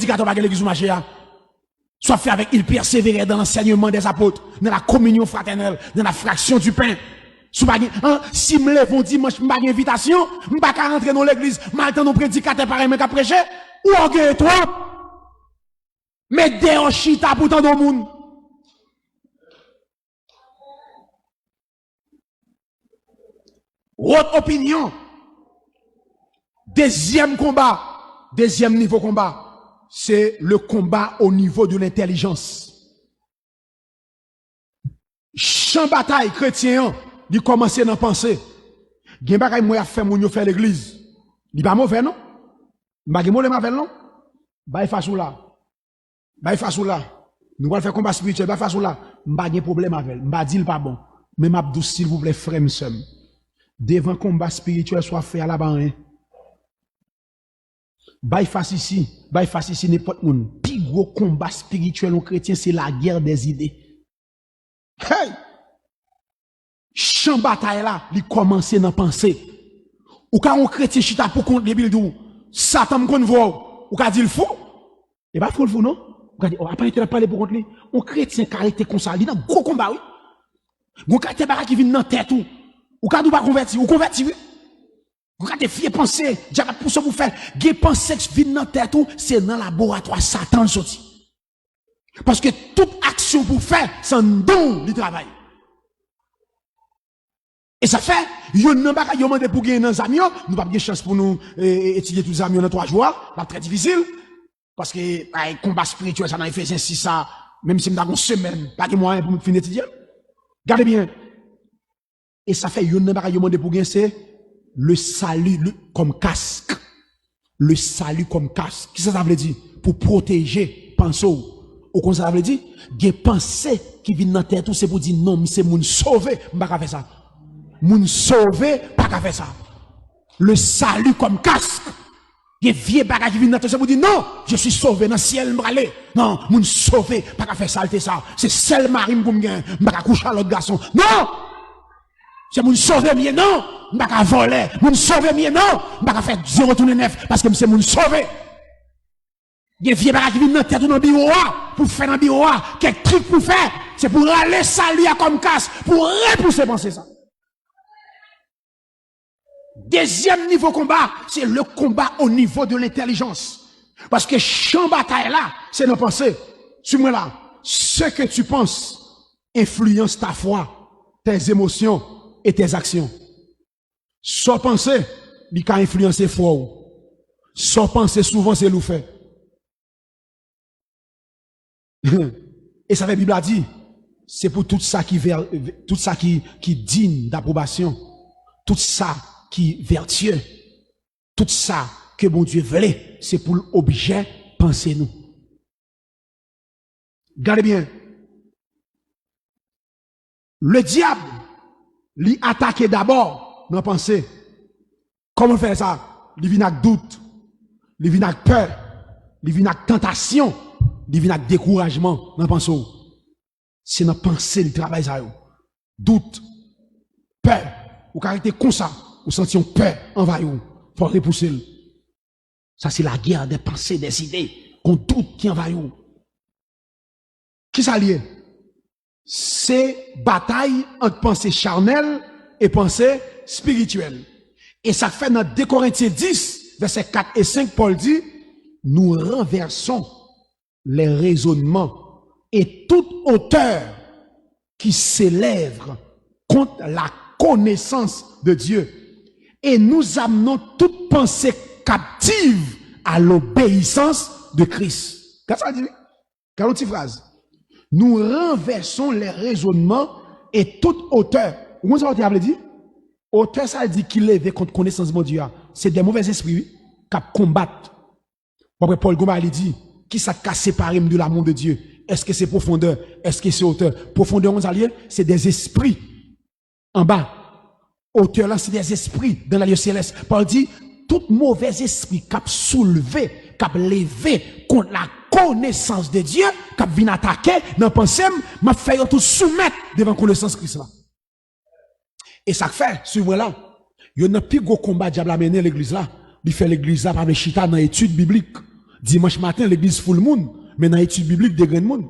prédicateur va l'église ou marché, soit fait avec il persévérait dans l'enseignement des apôtres, dans la communion fraternelle, dans la fraction du pain. Si me lève un dimanche, m'pas invitation, m'pas qu'à rentrer dans l'église, m'attends nos prédicateurs pareil, mais qu'à prêcher, ou orgueil toi, mais des chita pour tant de monde. Autre opinion. Deuxième combat, deuxième niveau combat, c'est le combat au niveau de l'intelligence. Champ bataille chrétien, il commence à penser. Gen bagay moi a fait moun yo faire l'église. Il pas mauvais non? Bagay moi le mauvais non? Bay façon là. Bay façon là. Nous allons faire combat spirituel, bay façon là. M'pa gen problème avec, m'pa dit pas bon. Mais m'a dou s'il vous plaît frère m'sem. Devant combat spirituel soit fait à la ban. Bay face ici n'importe moun. Pi gros combat spirituel en chrétien c'est la guerre des idées. Hey! Champ bataille là, il commence à penser. Ou quand on chrétien chita pour contre les bildou, Satan me konn voix, ou ka dit le fou? Et pas fou le fou non? Ou ka dit oh après il parler pour contre lui. On chrétien caractère comme ça, il dans gros combat oui. Gon caractère bara qui vient dans tête ou ka dou pas converti, ou converti oui. Vous avez fier penser, diable pour ça vous faire, gen penser que vient dans tête c'est dans laboratoire Satan sorti. Parce que toute action pour faire, c'est un don du travail. Et ça fait, yon nan baka yon mande pour gagner dans amis, nous pas de chance pour nous étudier tous les amis dans 3 jours, pas très difficile parce que combat spirituel ça dans Ephésiens 6 ça, même si m'da une semaine, pas de moyen pour me finir étudier. Regardez bien. Et ça fait yon nan baka yon mande pour gagner c'est le salut comme casque. Le salut comme casque. Qu'est-ce que ça veut dire? Pour protéger pensez ou comme ça veut dire, des pensées qui viennent dans la tête, c'est pour dire non, c'est moun sauvé, m'pa faire ça. Moun sauvé, pas qu'à faire ça. Le salut comme casque. Des vieux bagages qui viennent dans la tête, c'est pour dire non, je suis sauvé dans le ciel, m'bralé. Non, moun sauvé, pas qu'à faire ça, ça. C'est seul mari m'koum gen, m'pa coucher à l'autre garçon. Non! C'est moun sauvé mieux, non! M'pa voler. Moun sauvé mieux, non! M'pa faire 0,9 parce que c'est moun sauvé. Des vieux bagages qui viennent dans la tête dans le bureau, pour faire dans le bureau, quelques trucs pour faire, c'est pour aller saluer comme casse, pour repousser penser ça. Deuxième niveau combat, c'est le combat au niveau de l'intelligence. Parce que champ bataille là, c'est nos pensées. Suis-moi là. Ce que tu penses influence ta foi, tes émotions et tes actions. Sans penser, il peut influencer foi. Sans penser souvent, c'est l'ou fait. Et ça fait Bible a dit, c'est pour tout ça qui digne d'approbation, tout ça qui vertueux, tout ça que bon Dieu voulait, c'est pour l'objet penser nous. Regardez bien. Le diable, lui attaque d'abord dans la pensée. Comment faire ça? Il vient avec doute, il vient avec peur, il vient avec tentation, il vient avec découragement dans la pensée. C'est dans la pensée le travail ça. Doute, peur, ou caractère comme ça, ou sentir peur envahir, faut repousser. Ça c'est la guerre des pensées, des idées, qu'on doute qui envahit. Qui ça lié? C'est bataille entre pensée charnelle et pensée spirituelle. Et ça fait dans 2 Corinthiens 10, versets 4 et 5, Paul dit, nous renversons les raisonnements et toute hauteur qui s'élève contre la connaissance de Dieu. Et nous amenons toute pensée captive à l'obéissance de Christ. Qu'est-ce que ça dit? Quelle autre phrase? Nous renversons les raisonnements et toute hauteur. Vous savez ce que ça veut dire? Hauteur, ça veut dire qu'il est contre connaissance de Dieu. C'est des mauvais esprits qui combattent. Après Paul Goma dit, qui ça a séparé de l'amour de Dieu? Est-ce que c'est profondeur? Est-ce que c'est hauteur? Profondeur, on s'allie, c'est des esprits en bas. Hauteur là, c'est des esprits dans la lieu céleste. Paul dit, tout mauvais esprit qui a soulevé, qui a levé contre la connaissance de Dieu, qui a venu attaquer, dans pensée, m'a fait tout soumettre devant la connaissance de Christ là. Et ça fait, suivez là, il y a un plus gros combat diable à mener l'église là. Il fait l'église là par les chita dans l'étude biblique. Dimanche matin, l'église full monde, mais dans l'étude biblique, des grands monde.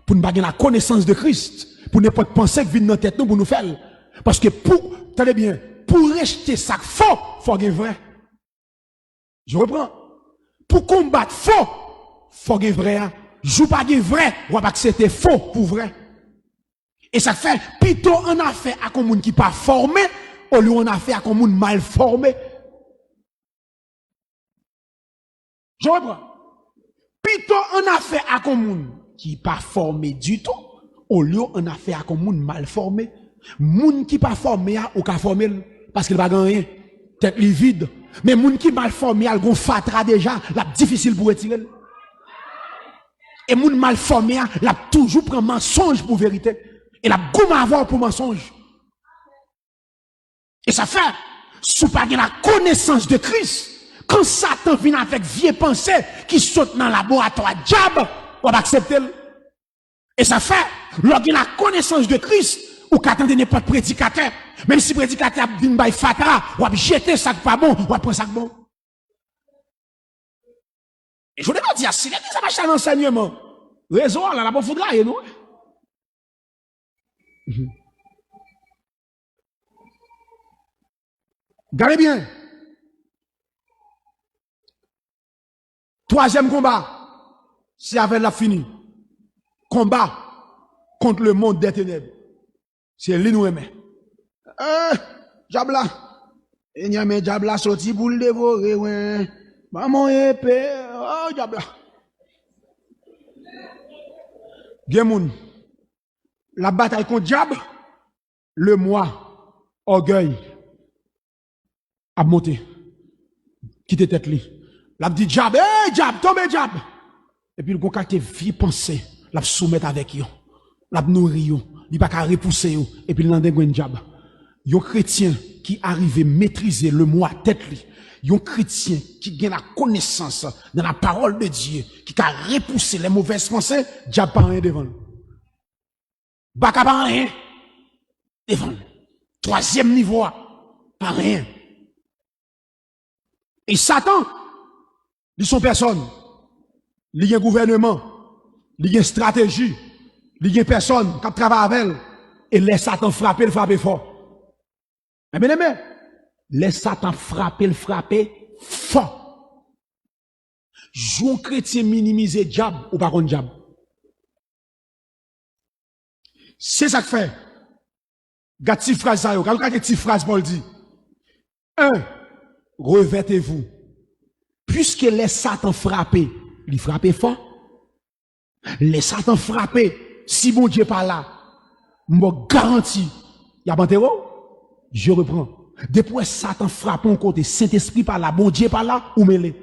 Pour ne pas avoir la connaissance de Christ, pour ne pas penser que vient dans la tête nous pour nous faire. Parce que attendez bien, pour rejeter ça faux, faut avoir vrai. Je reprends. Pour combattre faux, faut avoir vrai. Joue pas vrai, on va pas accepter faux pour vrai. Et ça fait, plutôt on a fait à un monde qui pas formé, au lieu on a fait à un monde mal formé. Je reprends. Plutôt on a fait à un monde qui pas formé du tout, au lieu on a fait à un monde mal formé. Monde qui pas formé ou ka formé parce qu'il va gagner tête li vide. Mais monde qui mal formé a gon fatra déjà, la difficile pour retirer. Et monde mal formé la toujours prend mensonge pour vérité et la gomme avoir pour mensonge. Et ça fait sous pas la connaissance de Christ. Quand Satan vient avec vieille pensée qui saute dans le laboratoire diable, on va accepter. Et ça fait, lorsqu'il a la connaissance de Christ, ou qu'attendez n'importe prédicateur, même si prédicateur vient by fatra, on va jeter ça pas bon, on va prendre ça bon. Et je voulais pas dire, si l'église a marché à l'enseignement, raison, là, la bonne foudre là, non? Regardez bien. Troisième combat, c'est avec la fini. Combat contre le monde des ténèbres. C'est lui nous aimer. Diable il y a un diable sorti pour le dévorer, ouais. Maman épée, oh diable. Bien la bataille contre diable, le moi, orgueil, a monté. Quitte tête li. L'a dit diable, diable, tombe diable. Et puis le gon te vie penser, l'a soumettre avec yo. L'a nourrir yo, il pas qu'à repousser yo et puis l'en dégouin diable. Yon chrétien qui arrive à maîtriser le moi tête li. Yon chrétien qui gagne la connaissance dans la parole de Dieu, qui a repoussé les mauvaises pensées, diable pas rien devant. Baka pas rien devant. Troisième niveau, pas rien. Et Satan, ils sont personne. Il y a un gouvernement, il y a une stratégie, il y a une personne qui travaille avec elle, et laisse Satan frapper, le frapper fort. Mais bien aimé, laisse Satan frapper, le frapper fort. Joue chrétien minimiser diable ou pas contre diable. C'est ça que fait. Gardez petite phrase ça, regardez petite phrase Paul dit. 1. Revêtez-vous. Puisque les Satan frapper, il frappe fort. Les Satan frapper, si mon Dieu pas là, me garantit, il y a pas terreau. Je reprends. Depuis Satan frappe un côté, Saint-Esprit par là, bon Dieu par là, ou mêlé.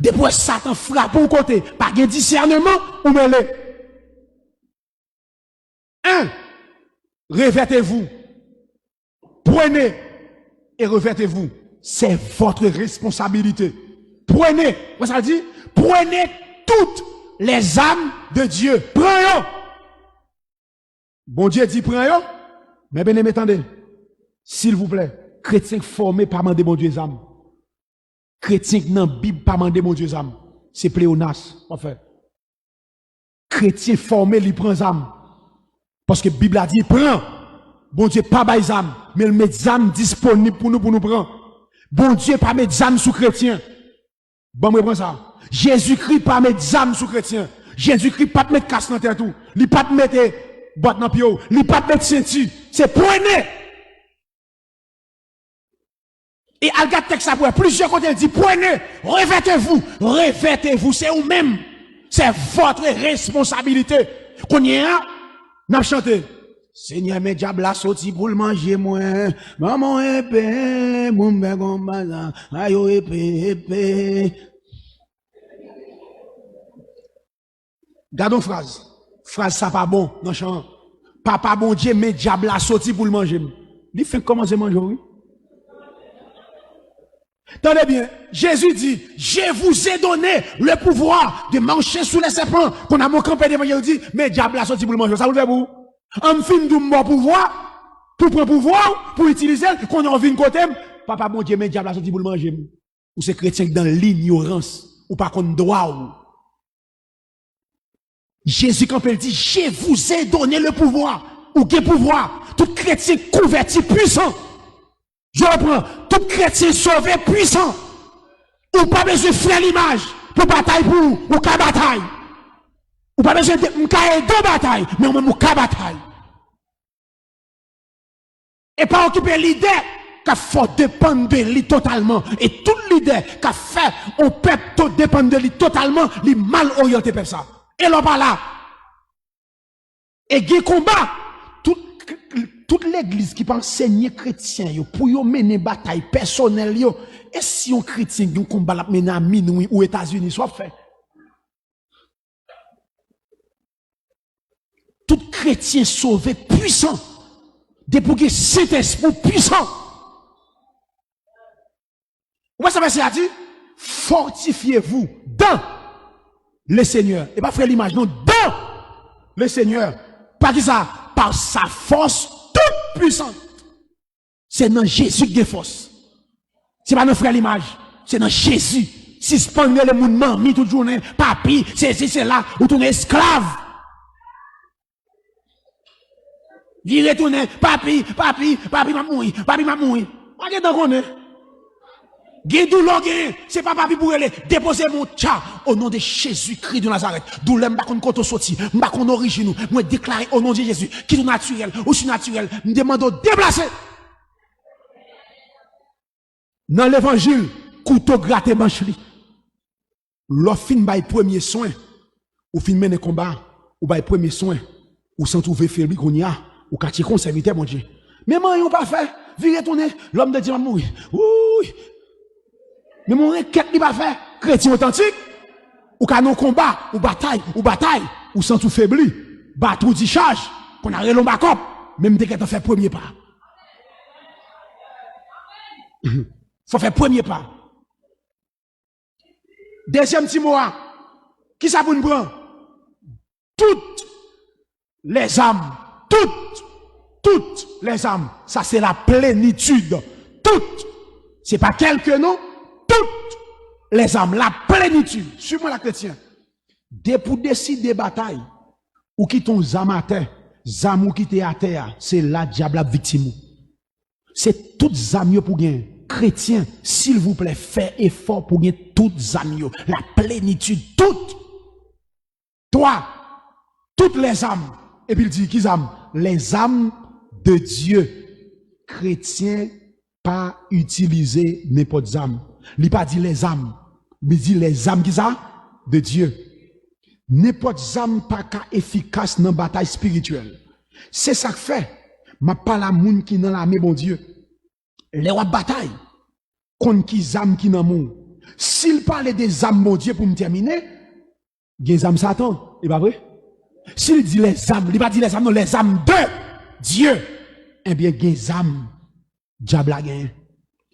Depuis Satan frappe un côté, par un discernement, ou mêlé. 1. Revêtez-vous. Prenez et revêtez-vous. C'est votre responsabilité. Prenez, vous ça dit? Prenez toutes les âmes de Dieu. Prenez. Bon Dieu dit prenez. Mais bien attendez. S'il vous plaît, chrétien formé par mandé mon Dieu âme. Chrétien dans la Bible par mandé mon Dieu âme. C'est pléonas, en fait. Chrétien formé, il prend âme. Parce que la Bible a dit, prend. Bon Dieu, pas bail âme, mais il met des âmes disponibles pour nous prendre. Bon Dieu, pas mettre des âmes sous chrétien. Bon, me prend ça. Jésus-Christ, pas mettre des âmes sous chrétien. Jésus-Christ, pas mettre casse dans terre tout. Il pas mettre boîte dans pied. Il pas mettre ceinture. C'est prenez. Et Alga texte ça pour plusieurs côtés, il dit, prenez, revêtez-vous, c'est vous-même. C'est votre responsabilité. Qu'on y a, n'a chanté. Seigneur, mes diables a sorti pour le manger, moi. Maman épée, mon bégon bazan, ayo épée. Gardons phrase. Phrase ça pas bon, non chant. Papa bon Dieu, mes diables a sorti pour le manger. Il fait comment c'est manger, oui? Tenez bien, Jésus dit, je vous ai donné le pouvoir de marcher sous les serpents. Qu'on a mon campé devant, il dit, mais diable a sorti pour le manger. Ça vous fait vous? On fin de mon pouvoir, pour prendre pouvoir, pour utiliser, qu'on a envie de côté, papa, mon Dieu, mais diable a sorti pour le manger. Ou c'est chrétien dans l'ignorance, ou pas contre droit ou. Jésus, quand il dit, je vous ai donné le pouvoir, ou quel pouvoir? Tout chrétien converti puissant. Je reprends, tout chrétien sauvé puissant. Ou pas besoin de faire l'image pour bataille pour ou qu'à bataille. Ou pas besoin de deux batailles, mais on même ou qu'à bataille. Et pas occuper l'idée qu'il faut dépendre de lui totalement. Et tout l'idée qu'a fait, on peut tout dépendre de lui totalement, lui mal orienté pour ça. Et là, par là. Et il combat. Toute l'église qui peut enseigner chrétien, pour y mener bataille personnelle, et si un chrétien qui combat la mener à minuit ou États-Unis, soit fait. Tout chrétien sauvé puissant. Depuis que cet esprit puissant. Où ça va se dire? Fortifiez-vous dans le Seigneur. Et pas faire l'image, non, dans le Seigneur. Pas que ça, par sa force toute puissante. C'est dans Jésus qui a force. C'est pas dans frère l'image. C'est dans Jésus. Si se prend le monde mamie toute journée, papi, c'est là, ou tourne esclave. Il retourne, papi, m'a moui, papi m'a moui. On est dans qu'on est. Guédou l'ogé, c'est pas papi pour aller déposer mon tcha au nom de Jésus-Christ de Nazareth. D'où l'aime pas qu'on koto sorti, pas qu'on origine, moi déclarer au nom de Jésus, qui est naturel ou surnaturel, me demande de déplacer. Dans l'évangile, couteau gratté manche li. L'offre fin bail premier soin, ou fin mener combat, ou bail premier soin, ou sans trouver faible qu'on y a, ou quartier conservateur mon Dieu. Mais moi yon pas fait, virez tourner, l'homme de Dieu m'a mouru. Oui. Mais mon requête li pas fait, chrétien authentique, ou canon combat, ou bataille, ou sans tout faibli, battre di charge, qu'on a relon bakop, même dès qu'elle fait premier pas. Faut faire premier pas. Deuxième petit mot, qui ça pour nous prendre? Toutes les âmes, toutes les âmes, ça c'est la plénitude. Toutes. C'est pas quelques non, toutes les âmes, la plénitude. Suis-moi la chrétien. Dès pour décider bataille, ou qui ton âme à terre, âme ou qui t'es à terre, c'est la diable la victime. C'est toutes âmes pour gagner. Chrétien, s'il vous plaît, faites effort pour gagner toutes âmes, la plénitude, toutes. Toi, toutes les âmes. Et puis il dit, qui âmes? Les âmes de Dieu. Chrétien, pas utiliser n'importe âme. Il pas dit les âmes, mais dit les âmes qui ça? De Dieu. N'importe âme pas efficace dans la bataille spirituelle. C'est ça que fait. Ma pas la moun qui dans l'armée, bon Dieu. Les rois bataille. Contre qui âme qui dans monde. S'il parlait des âmes, mon Dieu, pour me terminer, il y a des âmes Satan. Et pas vrai? S'il dit les âmes, il va dire les âmes, non, les âmes de Dieu. Eh bien, il y a des âmes, diable a gagné.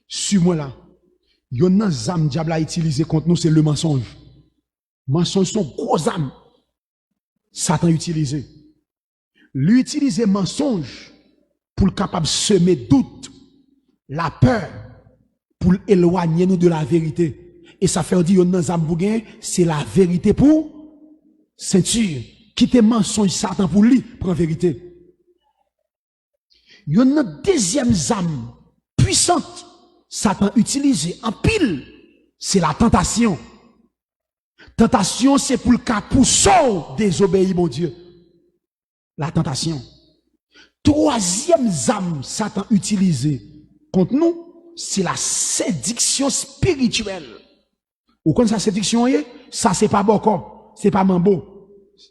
Suis-moi là. Il y a des âmes, diable a utilisé contre nous, c'est le mensonge. Mensonge sont gros âmes. Satan utilisé. Lui utiliser mensonge pour capable semer doute, la peur, pour éloigner nous de la vérité. Et ça fait dire, nos âmes c'est la vérité pour ceinture. Quitter mensonge Satan pour lui, prend vérité. Il y a une deuxième âme puissante, Satan utilise en pile, c'est la tentation. Tentation, c'est pour le cas pour désobéir, mon Dieu. La tentation. Troisième âme, Satan utilise contre nous, c'est la séduction spirituelle. Ou quand sa séduction est, ça c'est pas bon corps, c'est pas mambo.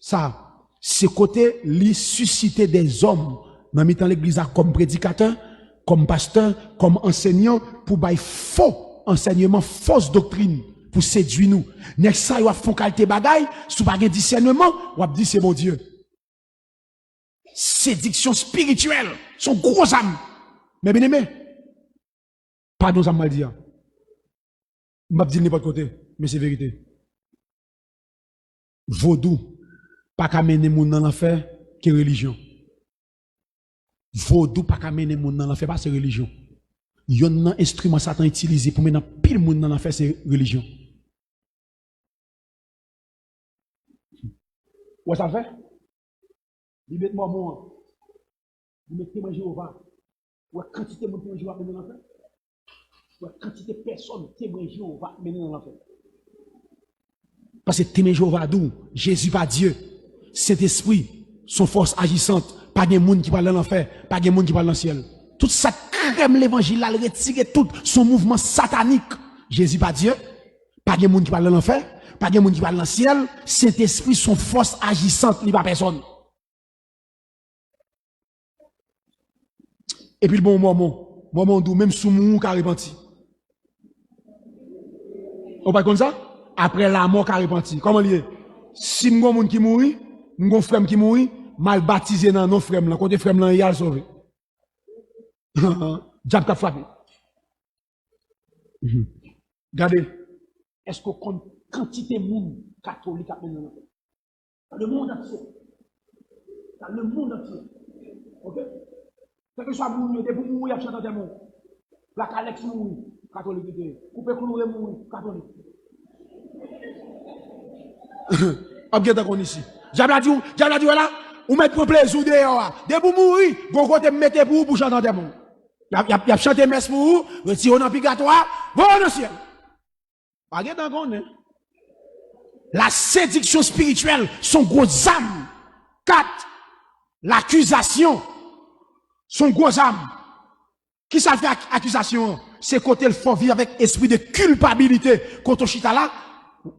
Ça, c'est côté lui susciter des hommes dans l'église comme prédicateur, comme pasteur, comme enseignant pour bailler faux enseignement, fausse doctrine pour séduire nous. Next ça, il font qualité bagaille, sous pas de discernement, ou a dit c'est mon Dieu. Séduction spirituelle, son gros âme. Mais bien aimé, pardon, ça m'a dit. Je ne vais pas dire n'importe côté, mais c'est vérité. Vaudou, pas qu'à mener mon dans l'enfer, que religion. Vaudou, pas qu'à mener mon dans l'enfer, pas c'est religion. Il y a un instrument Satan utilisé pour maintenant pile monde dans faire ces religions. Où ça fait? Il met moi, il met témoin Jéhovah. Ou quantité de témoin Jéhovah maintenant dans l'enfer. Ou quantité de personnes témoin Jéhovah maintenant dans l'enfer. Parce que témoin Jéhovah d'où? Jésus pas Dieu. Saint-Esprit, son force agissante. Pas de monde qui parle dans l'enfer, pas de monde qui parle dans le ciel. Tout ça crème l'évangile, là, retire tout son mouvement satanique. Jésus pas Dieu, pas de monde qui parle dans l'enfer, pas de monde qui parle dans le ciel. Saint-Esprit, son force agissante, il n'y a pas personne. Et puis le bon moment d'où même sous mon qui a repenti. On pas comme ça? Après la mort qui a repenti. Comment lié? Si m'gon monde qui mourit, m'gon frère qui mourit, mal baptisé dans nos frères là, côté frère là, il a sauvé. Diable t'a frappé. Regardez, est-ce qu'on compte quantité de monde catholique à maintenant? Dans le monde entier. Dans le monde entier. Ok? Quel que soit moun, de pour mourir, chanter des mots. La Calex mourir, catholique. Couper clouer mourir, catholique. Objet qu'on ici. Diable a dit, voilà, ou mettre pour plaisir dehors. De pour mourir, bon côté mettez pour chanter des mots. Il a chanté messe pour vous, retirez dans le purgatoire, bon dans le ciel. Pas de qu'on est. La séduction spirituelle, son gros âme. 4. L'accusation, son gros âme. Qui ça fait accusation? C'est côté le faut vivre avec esprit de culpabilité. Quand on chita là,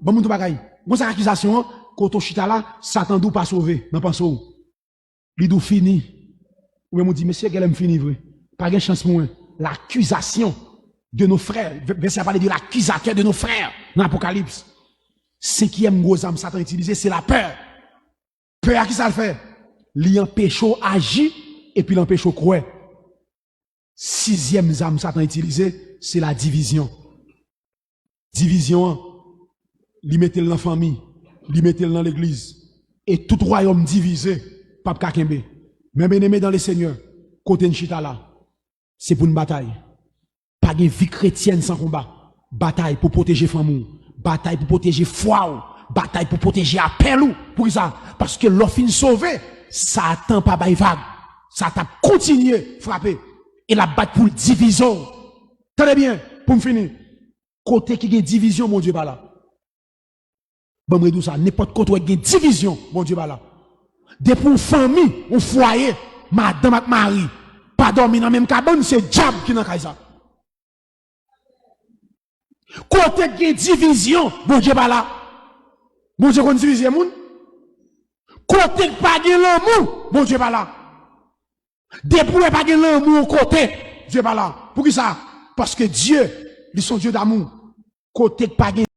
bon moun tou bagay. Bon ça accusation, quand on chita là, Satan dou pas sauver. N'en pense où? Li dou fini. Ou même on dit, monsieur, qu'elle aime fini vrai. Pas de chance pour moi. L'accusation de nos frères. Verset parler de l'accusateur de nos frères dans l'Apocalypse. 5e gros âme Satan utilisé, c'est la peur. Peur à qui ça le fait? Li empêche agir et puis l'empêche croire. 6e âme Satan utilisé, c'est la division. Division, li mette dans la famille, li mette dans l'église. Et tout royaume divisé, pape kakembe. Mais bien aimé dans le Seigneur, côté nchita là. C'est pour une bataille. Pas de vie chrétienne sans combat. Bataille pour protéger famille. Bataille pour protéger foi. Bataille pour protéger appel. Pour ça. Parce que l'offre sauvé, ça attend pas bail vague. Ça t'a continué frapper. Et la battre pour division. Tenez bien, pour me finir. Côté qui a division, mon Dieu, pas là. Bon, me ça. N'importe côté qui a division, mon Dieu, pas là. Des pour famille, ou foyer, madame et mari. Pas dormir dans la même cabane, c'est diable qui n'a pas ça. Côté qui division, bon Dieu pas là. Bon Dieu qu'on divise les moun. Côté qui pas de l'amour, bon Dieu pas là. Depuis pas de l'amour côté, Dieu pas là. Pour qui ça? Parce que Dieu, il est son Dieu d'amour. Côté qui pas de